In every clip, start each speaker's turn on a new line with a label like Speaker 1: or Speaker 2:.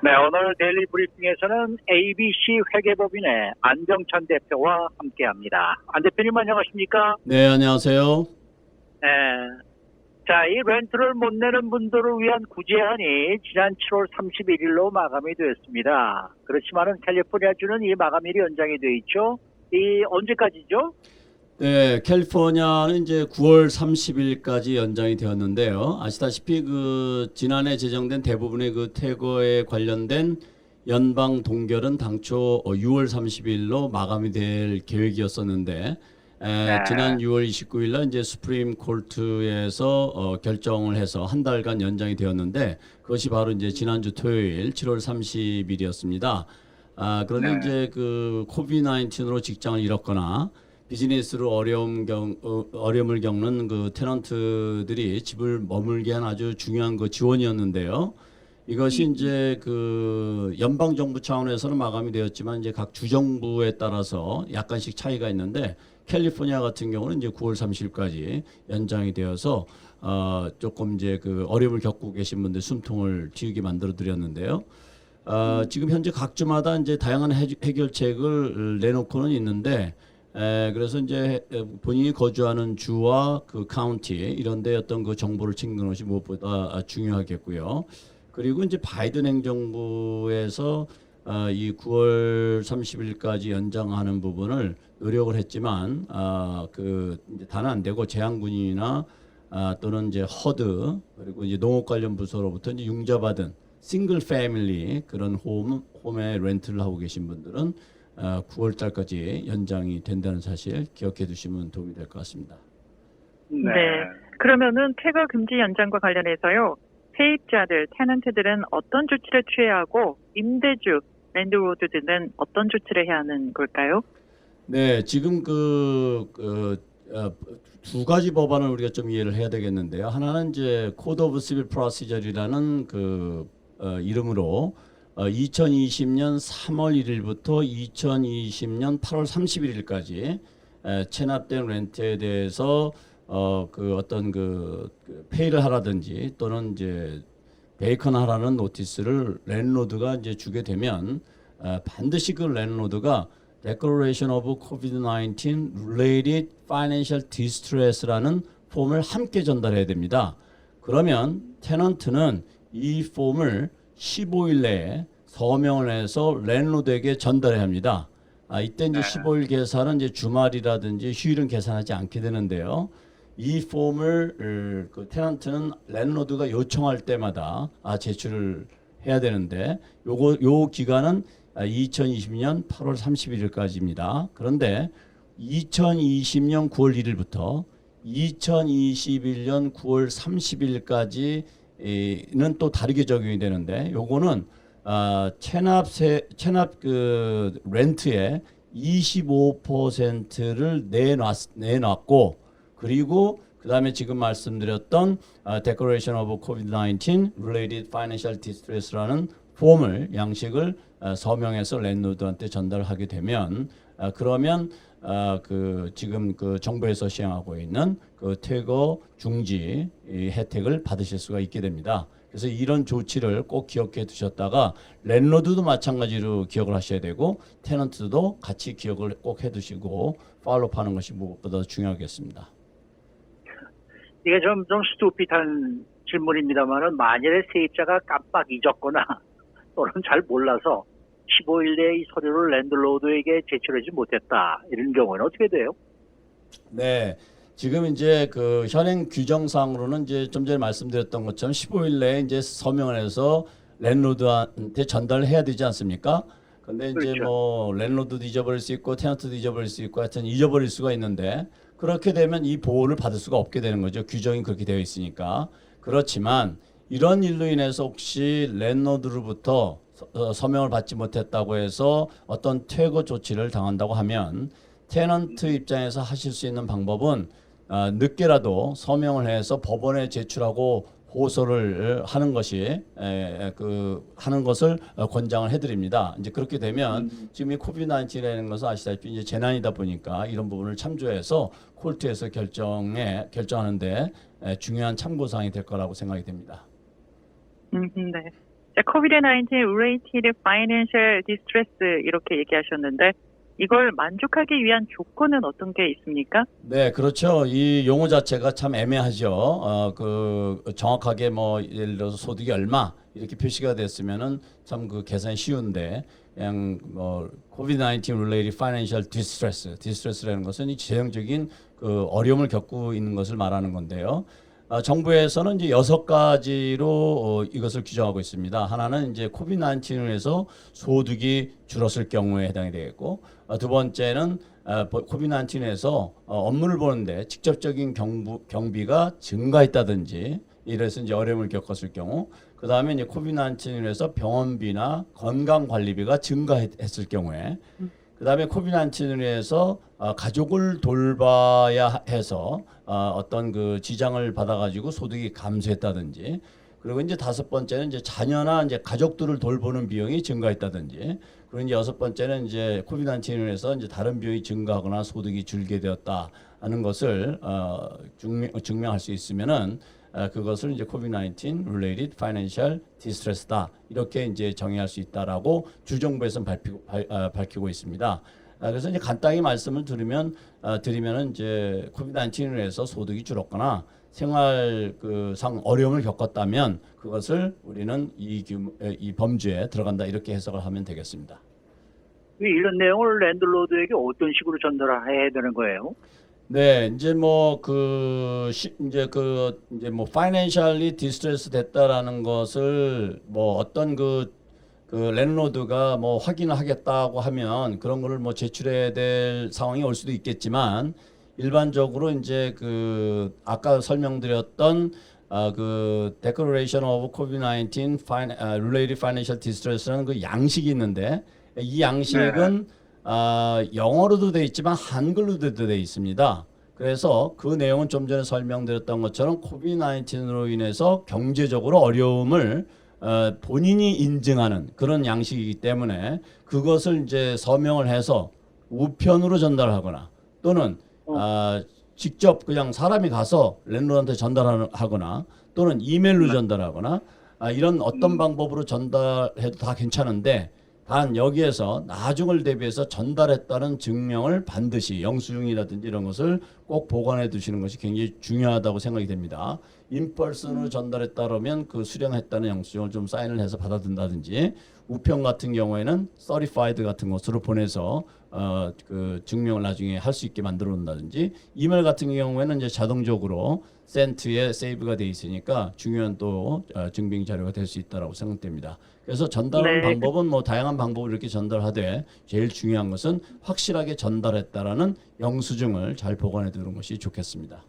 Speaker 1: 네, 오늘 데일리 브리핑에서는 ABC 회계법인의 안정찬 대표와 함께합니다. 안 대표님 안녕하십니까?
Speaker 2: 네, 안녕하세요.
Speaker 1: 네. 자, 이 렌트를 못 내는 분들을 위한 구제안이 지난 7월 31일로 마감이 되었습니다. 그렇지만은 캘리포니아주는 이 마감일이 연장이 돼 있죠. 이 언제까지죠?
Speaker 2: 네, 캘리포니아는 이제 9월 30일까지 연장이 되었는데요. 아시다시피 지난해 제정된 대부분의 퇴거에 관련된 연방 동결은 당초 6월 30일로 마감이 될 계획이었었는데 지난 6월 29일 날 이제 수프림 코트에서 결정을 해서 한 달간 연장이 되었는데 그것이 바로 이제 지난주 토요일 7월 30일이었습니다. 그런데 이제 코비드 19으로 직장을 잃었거나 비즈니스로 어려움을 겪는 테넌트들이 집을 머물게 한 아주 중요한 지원이었는데요. 이것이 이제 연방 정부 차원에서는 마감이 되었지만 이제 각 주정부에 따라서 약간씩 차이가 있는데 캘리포니아 같은 경우는 이제 9월 30일까지 연장이 되어서 조금 이제 어려움을 겪고 계신 분들 숨통을 틔우게 만들어 드렸는데요. 지금 현재 각 주마다 이제 다양한 해결책을 내놓고는 있는데 그래서 이제 본인이 거주하는 주와 카운티 이런데 어떤 정보를 챙기는 것이 무엇보다 중요하겠고요. 그리고 이제 바이든 행정부에서 이 9월 30일까지 연장하는 부분을 노력을 했지만 이제 다는 안 되고 재향군인이나 또는 이제 허드 그리고 이제 농업 관련 부서로부터 이제 융자받은 싱글 패밀리 그런 홈에 렌트를 하고 계신 분들은 9월 달까지 연장이 된다는 사실 기억해 두시면 도움이 될 것 같습니다.
Speaker 3: 네. 그러면은 퇴거 금지 연장과 관련해서요. 세입자들, 테넌트들은 어떤 조치를 취해야 하고 임대주, 랜드로드들은 어떤 조치를 해야 하는 걸까요?
Speaker 2: 네, 지금 두 가지 법안을 우리가 좀 이해를 해야 되겠는데요. 하나는 이제 코드 오브 시빌 프로시저라는 이름으로 2020년 3월 1일부터 2020년 8월 31일까지 체납된 렌트에 대해서 어떤 페이를 하라든지 또는 이제 베이컨하라는 노티스를 랜로드가 이제 주게 되면 반드시 랜로드가 Declaration of COVID-19 Related Financial Distress라는 폼을 함께 전달해야 됩니다. 그러면 테넌트는 이 폼을 15일 내에 서명을 해서 랜로드에게 전달해야 합니다. 이때 이제 15일 계산은 이제 주말이라든지 휴일은 계산하지 않게 되는데요. 이 폼을 테넌트는 랜로드가 요청할 때마다 제출을 해야 되는데 요 기간은 2020년 8월 31일까지입니다. 그런데 2020년 9월 1일부터 2021년 9월 30일까지는 또 다르게 적용이 되는데 요거는 체납 렌트의 25%를 내놨고 그리고 그다음에 지금 말씀드렸던 Declaration of COVID-19 Related Financial Distress라는 폼을 양식을 서명해서 랜로드한테 전달하게 되면 그러면 지금 정부에서 시행하고 있는 퇴거 중지 혜택을 받으실 수가 있게 됩니다. 그래서 이런 조치를 꼭 기억해 두셨다가 랜로드도 마찬가지로 기억을 하셔야 되고 테넌트도 같이 기억을 꼭 해두시고 팔로우하는 것이 무엇보다 중요하겠습니다.
Speaker 1: 이게 좀 스투핏한 질문입니다만은 만일에 세입자가 깜빡 잊었거나 또는 잘 몰라서 15일 내에 이 서류를 랜드로드에게 제출하지 못했다 이런 경우는 어떻게 돼요?
Speaker 2: 네, 지금 이제 현행 규정상으로는 이제 좀 전에 말씀드렸던 것처럼 15일 내에 이제 서명을 해서 랜로드한테 전달해야 되지 않습니까? 근데 이제
Speaker 1: 그렇죠.
Speaker 2: 랜로드도 잊어버릴 수 있고 테넌트도 잊어버릴 수 있고 하여튼 잊어버릴 수가 있는데 그렇게 되면 이 보호를 받을 수가 없게 되는 거죠. 규정이 그렇게 되어 있으니까. 그렇지만 이런 일로 인해서 혹시 랜로드로부터 서명을 받지 못했다고 해서 어떤 퇴거 조치를 당한다고 하면 테넌트 입장에서 하실 수 있는 방법은 늦게라도 서명을 해서 법원에 제출하고 호소를 하는 것을 권장을 해드립니다. 이제 그렇게 되면 지금 이 코비드 19이라는 것은 아시다시피 이제 재난이다 보니까 이런 부분을 참조해서 콜트에서 결정하는데 중요한 참고 사항이 될 거라고 생각이 됩니다.
Speaker 3: 네. 자, COVID-19 related financial distress 이렇게 얘기하셨는데 이걸 만족하기 위한 조건은 어떤 게 있습니까?
Speaker 2: 네, 그렇죠. 이 용어 자체가 참 애매하죠. 정확하게 뭐 예를 들어서 소득이 얼마 이렇게 표시가 됐으면은 참 그 계산이 쉬운데 그냥 뭐 COVID-19 related financial distress라는 것은 이 재정적인 그 어려움을 겪고 있는 것을 말하는 건데요. 정부에서는 이제 6가지로 이것을 규정하고 있습니다. 하나는 이제 코비드-19로 해서 소득이 줄었을 경우에 해당이 되겠고, 두 번째는 코비드-19에서 업무를 보는데 직접적인 경비가 증가했다든지, 이래서 이제 어려움을 겪었을 경우, 그 다음에 이제 코비드-19에서 병원비나 건강관리비가 증가했을 경우에, 그 다음에 코비드-19로 해서 가족을 돌봐야 해서 어떤 그 지장을 받아가지고 소득이 감소했다든지, 그리고 이제 5번째는 이제 자녀나 이제 가족들을 돌보는 비용이 증가했다든지, 그리고 이제 6번째는 이제 코비드-19로 해서 이제 다른 비용이 증가하거나 소득이 줄게 되었다 하는 것을 증명할 수 있으면은 그것을 이제 COVID-19 related financial distress다 이렇게 이제 정의할 수 있다라고 주정부에서는 밝히고 있습니다. 그래서 이제 간단히 말씀을 드리면은 이제 COVID-19로 해서 소득이 줄었거나 생활 상 어려움을 겪었다면 그것을 우리는 이 범주에 들어간다 이렇게 해석을 하면 되겠습니다.
Speaker 1: 이런 내용을 랜드로드에게 어떤 식으로 전달해야 되는 거예요?
Speaker 2: 네, 이제 뭐 financially distress 됐다라는 것을 뭐 어떤 그 랜드로드가 뭐 확인을 하겠다고 하면 그런 거를 뭐 제출해야 될 상황이 올 수도 있겠지만 일반적으로 이제 아까 설명드렸던 Declaration of COVID-19 Related Financial Distress라는 그 양식이 있는데 이 양식은 영어로도 돼 있지만 한글로도 돼 있습니다. 그래서 그 내용은 좀 전에 설명드렸던 것처럼 코비드-19으로 인해서 경제적으로 어려움을 본인이 인증하는 그런 양식이기 때문에 그것을 이제 서명을 해서 우편으로 전달하거나 또는 직접 그냥 사람이 가서 랜드로드한테 전달하거나 또는 이메일로 전달하거나 이런 어떤 방법으로 전달해도 다 괜찮은데 단 여기에서 나중을 대비해서 전달했다는 증명을 반드시 영수증이라든지 이런 것을 꼭 보관해 두시는 것이 굉장히 중요하다고 생각이 됩니다. 인펄슨으로 전달했다 그러면 그 수령했다는 영수증을 좀 사인을 해서 받아든다든지 우편 같은 경우에는 certified 같은 것으로 보내서 그 증명을 나중에 할 수 있게 만들어 놓는다든지 이메일 같은 경우에는 이제 자동적으로 센트에 세이브가 돼 있으니까 중요한 또 증빙 자료가 될 수 있다라고 생각됩니다. 그래서 전달하는 방법은 뭐 다양한 방법을 이렇게 전달하되 제일 중요한 것은 확실하게 전달했다라는 영수증을 잘 보관해 두는 것이 좋겠습니다.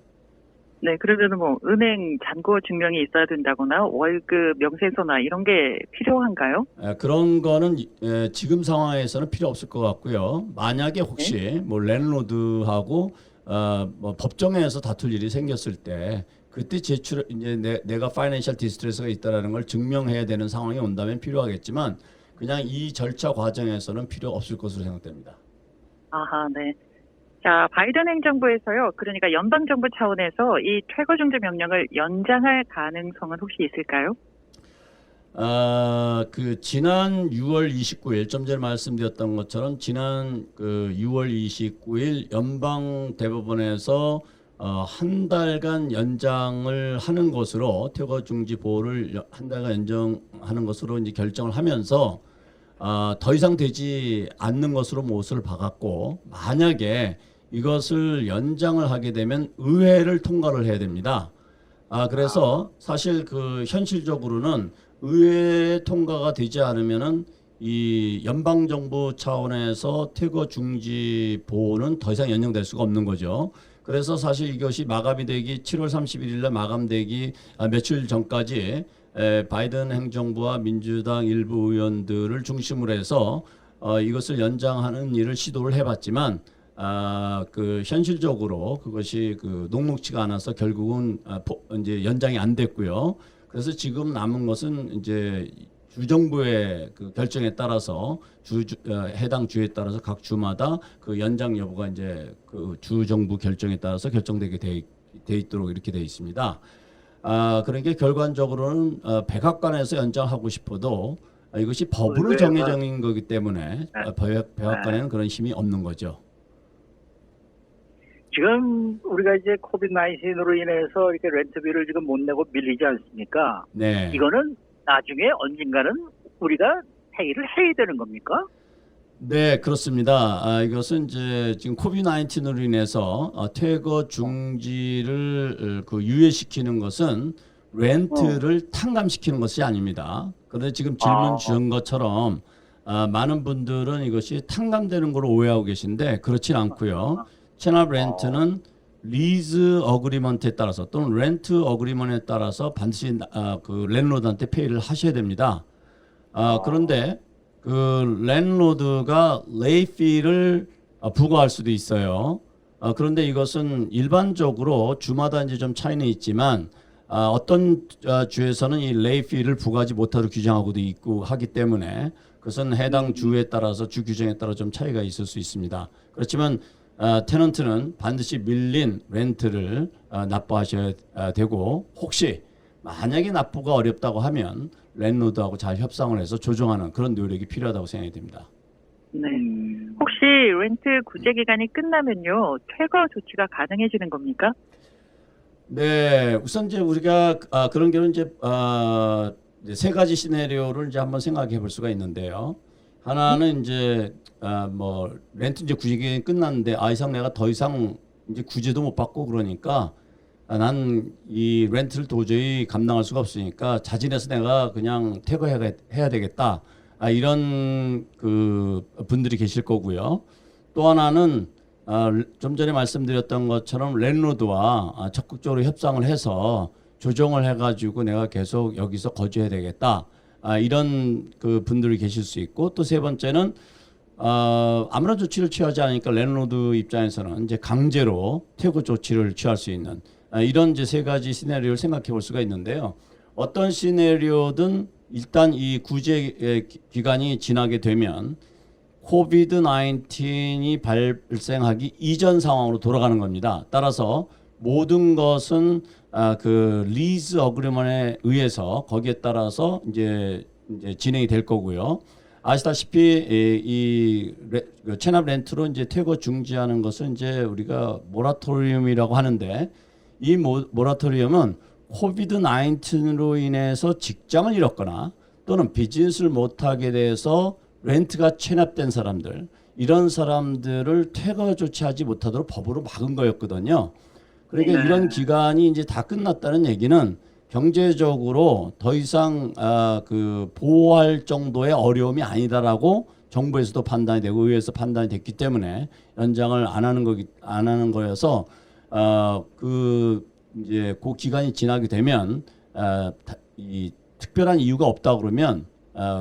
Speaker 3: 네, 그러면 뭐 은행 잔고 증명이 있어야 된다거나 월급 명세서나 이런 게 필요한가요?
Speaker 2: 그런 거는 지금 상황에서는 필요 없을 것 같고요. 만약에 혹시 뭐 랜드로드하고 뭐 법정에서 다툴 일이 생겼을 때 그때 제출 이제 내가 파이낸셜 디스트레스가 있다라는 걸 증명해야 되는 상황이 온다면 필요하겠지만 그냥 이 절차 과정에서는 필요 없을 것으로 생각됩니다.
Speaker 3: 아하, 네. 자, 바이든 행정부에서요. 그러니까 연방 정부 차원에서 이 퇴거 중지 명령을 연장할 가능성은 혹시 있을까요?
Speaker 2: 지난 6월 29일 좀 전에 말씀드렸던 것처럼 지난 6월 29일 연방 대법원에서 한 달간 연장을 하는 것으로 퇴거 중지 보호를 한 달간 연장하는 것으로 이제 결정을 하면서 더 이상 되지 않는 것으로 못을 박았고 만약에 이것을 연장을 하게 되면 의회를 통과를 해야 됩니다. 그래서 사실 현실적으로는 의회 통과가 되지 않으면은 이 연방 정부 차원에서 퇴거 중지 보호는 더 이상 연장될 수가 없는 거죠. 그래서 사실 이것이 마감이 되기 7월 31일 날 마감되기 며칠 전까지 바이든 행정부와 민주당 일부 의원들을 중심으로 해서 이것을 연장하는 일을 시도를 해봤지만 현실적으로 그것이 녹록치가 않아서 결국은 이제 연장이 안 됐고요. 그래서 지금 남은 것은 이제 주정부의 결정에 따라서 해당 주에 따라서 각 주마다 연장 여부가 이제 주정부 결정에 따라서 결정되게 돼 있도록 이렇게 돼 있습니다. 그러니까 결과적으로는 백악관에서 연장하고 싶어도 이것이 법으로
Speaker 1: 왜,
Speaker 2: 정해진 거기 때문에 백악관에는
Speaker 1: 네.
Speaker 2: 그런 힘이 없는 거죠.
Speaker 1: 지금 우리가 이제 코비드 19으로 인해서 이렇게 렌트비를 지금 못 내고 밀리지 않습니까?
Speaker 2: 네.
Speaker 1: 이거는 나중에 언젠가는 우리가 회의를 해야 되는 겁니까?
Speaker 2: 네, 그렇습니다. 이것은 이제 지금 코비드 19으로 인해서 퇴거 중지를 그 유예시키는 것은 렌트를 탕감시키는 것이 아닙니다. 그런데 지금 질문 주신 것처럼 많은 분들은 이것이 탕감되는 걸로 오해하고 계신데 그렇진 않고요. 체납 렌트는 리즈 어그리먼트에 따라서 또는 렌트 어그리먼트에 따라서 반드시 그 랜로드한테 페이를 하셔야 됩니다. 그런데 그 랜로드가 레이피를 부과할 수도 있어요. 그런데 이것은 일반적으로 주마다 이제 좀 차이는 있지만 어떤 주에서는 이 레이피를 부과하지 못하도록 규정하고도 있고 하기 때문에 그것은 해당 주에 따라서 주 규정에 따라 좀 차이가 있을 수 있습니다. 그렇지만 테넌트는 반드시 밀린 렌트를 납부하셔야 되고 혹시 만약에 납부가 어렵다고 하면 랜로드하고 잘 협상을 해서 조정하는 그런 노력이 필요하다고 생각이 됩니다.
Speaker 3: 네. 혹시 렌트 구제 기간이 끝나면요 퇴거 조치가 가능해지는 겁니까?
Speaker 2: 네, 우선 이제 우리가 그런 경우는 이제 세 가지 시나리오를 이제 한번 생각해 볼 수가 있는데요. 하나는 이제 뭐 렌트 이제 구제 기간이 끝났는데 이상 내가 더 이상 이제 구제도 못 받고 그러니까 난 이 렌트를 도저히 감당할 수가 없으니까 자진해서 내가 그냥 퇴거해야 되겠다. 이런 그 분들이 계실 거고요. 또 하나는 좀 전에 말씀드렸던 것처럼 랜로드와 적극적으로 협상을 해서 조정을 해가지고 내가 계속 여기서 거주해야 되겠다. 이런 그 분들이 계실 수 있고 또 세 번째는 아무런 조치를 취하지 않으니까 랜로드 입장에서는 이제 강제로 퇴거 조치를 취할 수 있는 이런 이제 세 가지 시나리오를 생각해 볼 수가 있는데요. 어떤 시나리오든 일단 이 구제 기간이 지나게 되면 코비드 19이 발생하기 이전 상황으로 돌아가는 겁니다. 따라서 모든 것은 그 리즈 어그리먼트에 의해서 거기에 따라서 이제 진행이 될 거고요. 아시다시피 이 체납 렌트로 이제 퇴거 중지하는 것은 이제 우리가 모라토리움이라고 하는데 이 모라토리움은 코비드 19으로 인해서 직장을 잃었거나 또는 비즈니스를 못하게 돼서 렌트가 체납된 사람들 이런 사람들을 퇴거 조치하지 못하도록 법으로 막은 거였거든요. 그러니까
Speaker 1: 네.
Speaker 2: 이런 기간이 이제 다 끝났다는 얘기는 경제적으로 더 이상 그 보호할 정도의 어려움이 아니다라고 정부에서도 판단이 되고 의회에서 판단이 됐기 때문에 연장을 안 하는 거여서 그 이제 그 기간이 지나게 되면 이 특별한 이유가 없다 그러면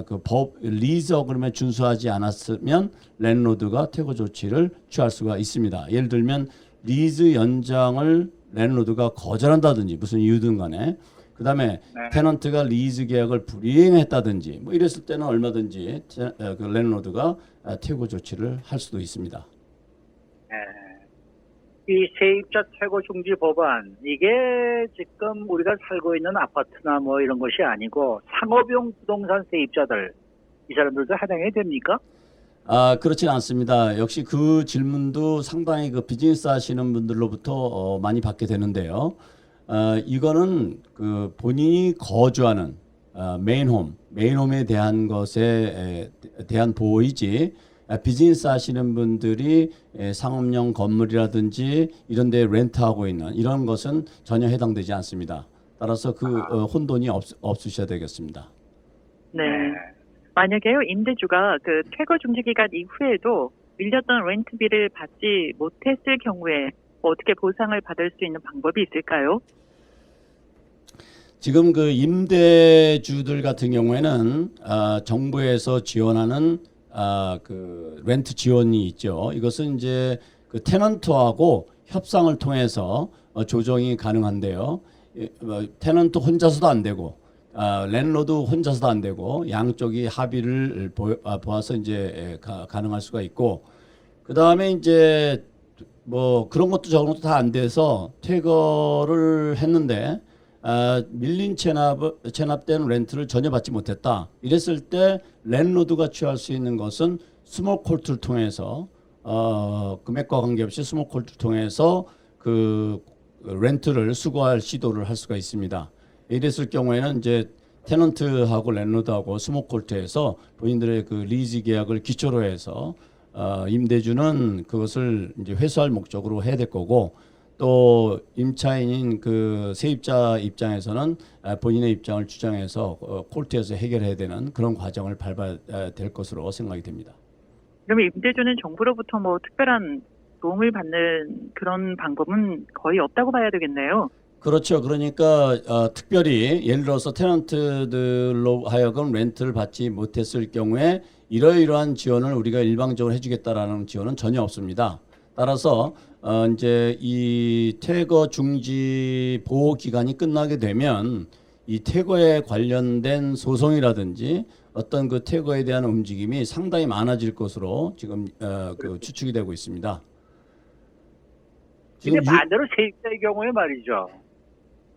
Speaker 2: 그 법 리즈 어그리먼트 준수하지 않았으면 랜로드가 퇴거 조치를 취할 수가 있습니다. 예를 들면 리즈 연장을 랜로드가 거절한다든지 무슨 이유든 간에 그다음에 테넌트가 리즈 계약을 불이행했다든지 뭐 이랬을 때는 얼마든지 그 랜로드가 퇴거 조치를 할 수도 있습니다.
Speaker 1: 이 세입자 퇴거 중지 법안 이게 지금 우리가 살고 있는 아파트나 뭐 이런 것이 아니고 상업용 부동산 세입자들 이 사람들도 해당이 됩니까?
Speaker 2: 그렇진 않습니다. 역시 그 질문도 상당히 그 비즈니스 하시는 분들로부터 많이 받게 되는데요. 이거는 그 본인이 거주하는 메인홈에 대한 것에 대한 보호이지 비즈니스 하시는 분들이 상업용 건물이라든지 이런 데 렌트하고 있는 이런 것은 전혀 해당되지 않습니다. 따라서 그 혼돈이 없으셔야 되겠습니다.
Speaker 3: 네. 만약에요 임대주가 그 퇴거 중지 기간 이후에도 밀렸던 렌트비를 받지 못했을 경우에 어떻게 보상을 받을 수 있는 방법이 있을까요?
Speaker 2: 지금 그 임대주들 같은 경우에는 정부에서 지원하는 그 렌트 지원이 있죠. 이것은 이제 그 테넌트하고 협상을 통해서 조정이 가능한데요. 테넌트 혼자서도 안 되고 랜로드 혼자서도 안 되고 양쪽이 합의를 보아서 이제 가능할 수가 있고 그 다음에 이제 뭐 그런 것도 저런 것도 다 안 돼서 퇴거를 했는데 밀린 체납된 렌트를 전혀 받지 못했다. 이랬을 때 랜로드가 취할 수 있는 것은 스몰콜트를 통해서 금액과 관계없이 스몰콜트를 통해서 그 렌트를 수거할 시도를 할 수가 있습니다. 이랬을 경우에는 이제 테넌트하고 랜로드하고 스몰콜트에서 본인들의 그 리즈 계약을 기초로 해서 임대주는 그것을 이제 회수할 목적으로 해야 될 거고, 또 임차인인 그 세입자 입장에서는 본인의 입장을 주장해서 콜트에서 해결해야 되는 그런 과정을 밟아야 될 것으로 생각이 됩니다.
Speaker 3: 그러면 임대주는 정부로부터 뭐 특별한 도움을 받는 그런 방법은 거의 없다고 봐야 되겠네요.
Speaker 2: 그렇죠. 그러니까 특별히 예를 들어서 테넌트들로 하여금 렌트를 받지 못했을 경우에 이러이러한 지원을 우리가 일방적으로 해주겠다라는 지원은 전혀 없습니다. 따라서 이제 이 퇴거 중지 보호 기간이 끝나게 되면 이 퇴거에 관련된 소송이라든지 어떤 그 퇴거에 대한 움직임이 상당히 많아질 것으로 지금 그 추측이 되고 있습니다.
Speaker 1: 근데 반대로 세입자의 경우에 말이죠.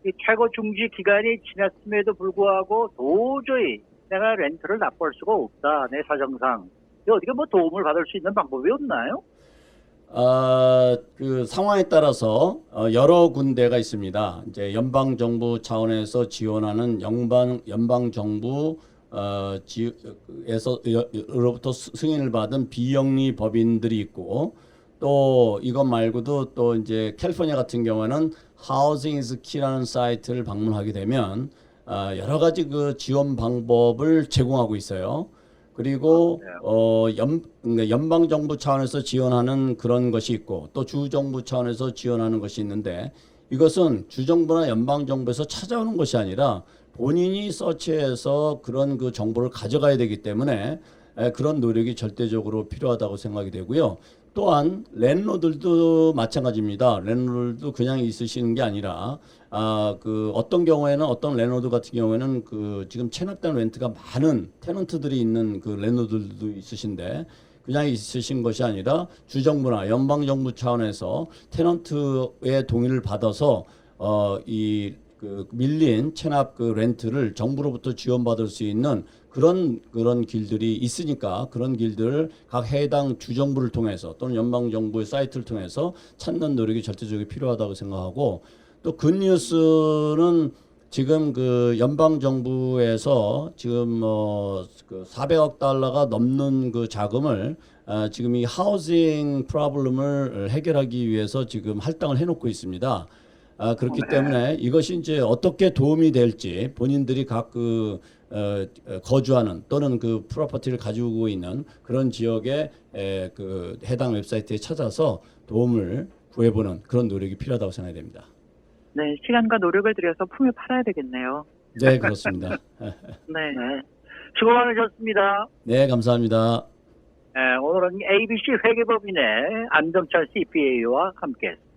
Speaker 1: 이 퇴거 중지 기간이 지났음에도 불구하고 도저히 내가 렌트를 납부할 수가 없다. 내 사정상. 어떻게 뭐 도움을 받을 수 있는 방법이 없나요?
Speaker 2: 그 상황에 따라서 여러 군데가 있습니다. 이제 연방 정부 차원에서 지원하는 연방 정부 에서로부터 승인을 받은 비영리 법인들이 있고, 또 이것 말고도 또 이제 캘리포니아 같은 경우에는 Housing is Key라는 사이트를 방문하게 되면 여러 가지 그 지원 방법을 제공하고 있어요. 그리고 그러니까 연방 정부 차원에서 지원하는 그런 것이 있고, 또 주 정부 차원에서 지원하는 것이 있는데, 이것은 주 정부나 연방 정부에서 찾아오는 것이 아니라 본인이 서치해서 그런 그 정보를 가져가야 되기 때문에 그런 노력이 절대적으로 필요하다고 생각이 되고요. 또한 랜로드들도 마찬가지입니다. 랜로드도 그냥 있으시는 게 아니라 그 어떤 경우에는 어떤 랜로드 같은 경우에는 그 지금 체납된 렌트가 많은 테넌트들이 있는 그 랜로드들도 있으신데, 그냥 있으신 것이 아니라 주정부나 연방정부 차원에서 테넌트의 동의를 받아서 이 그 밀린 체납 그 렌트를 정부로부터 지원받을 수 있는 그런 길들이 있으니까, 그런 길들을 각 해당 주정부를 통해서 또는 연방정부의 사이트를 통해서 찾는 노력이 절대적으로 필요하다고 생각하고, 또 굿뉴스는 지금 그 연방정부에서 지금 그 400억 달러가 넘는 그 자금을 지금 이 하우징 프로블럼을 해결하기 위해서 지금 할당을 해놓고 있습니다. 그렇기 때문에 이것이 이제 어떻게 도움이 될지 본인들이 각 그 거주하는 또는 그 프로퍼티를 가지고 있는 그런 지역의 그 해당 웹사이트에 찾아서 도움을 구해보는 그런 노력이 필요하다고 생각이 됩니다.
Speaker 3: 네, 시간과 노력을 들여서 품을 팔아야 되겠네요.
Speaker 2: 네, 그렇습니다.
Speaker 3: 네.
Speaker 1: 수고 많으셨습니다.
Speaker 2: 네, 감사합니다.
Speaker 1: 오늘은 ABC 회계법인의 안정찬 CPA와 함께했습니다.